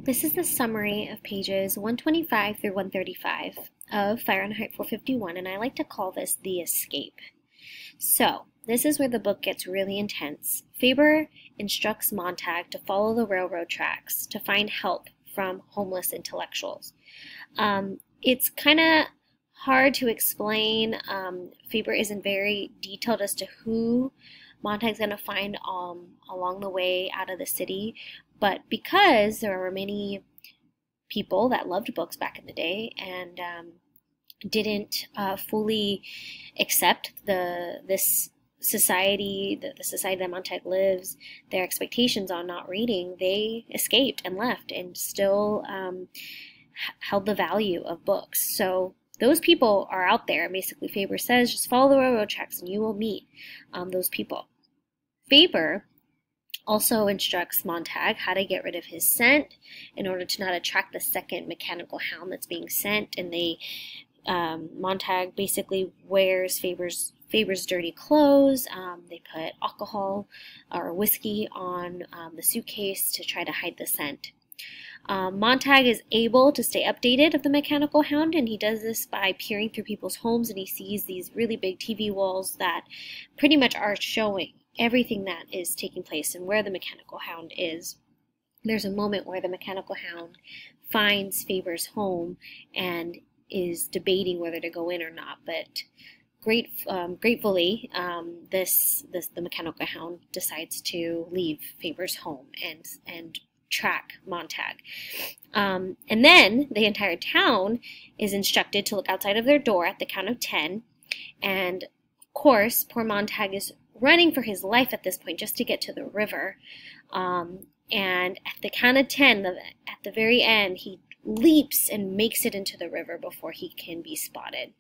This is the summary of pages 125 through 135 of Fahrenheit 451, and I like to call this the escape. So, this is where the book gets really intense. Faber instructs Montag to follow the railroad tracks to find help from homeless intellectuals. It's kind of hard to explain. Faber isn't very detailed as to who Montag's going to find along the way out of the city, but because there were many people that loved books back in the day and didn't fully accept this society, the society that Montag lives, their expectations on not reading, they escaped and left and still held the value of books. So those people are out there. Basically, Faber says, just follow the railroad tracks and you will meet those people. Faber also instructs Montag how to get rid of his scent in order to not attract the second mechanical hound that's being sent. And Montag basically wears Faber's dirty clothes. They put alcohol or whiskey on the suitcase to try to hide the scent. Montag is able to stay updated of the mechanical hound, and he does this by peering through people's homes, and he sees these really big TV walls that pretty much are showing everything that is taking place and where the mechanical hound is. There's a moment where the mechanical hound finds Faber's home and is debating whether to go in or not, but gratefully, the mechanical hound decides to leave Faber's home and track Montag. And then the entire town is instructed to look outside of their door at the count of 10. And of course, poor Montag is running for his life at this point just to get to the river. And at the count of 10, at the very end, he leaps and makes it into the river before he can be spotted.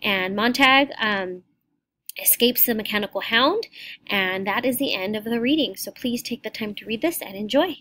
And Montag escapes the mechanical hound, and that is the end of the reading. So please take the time to read this and enjoy.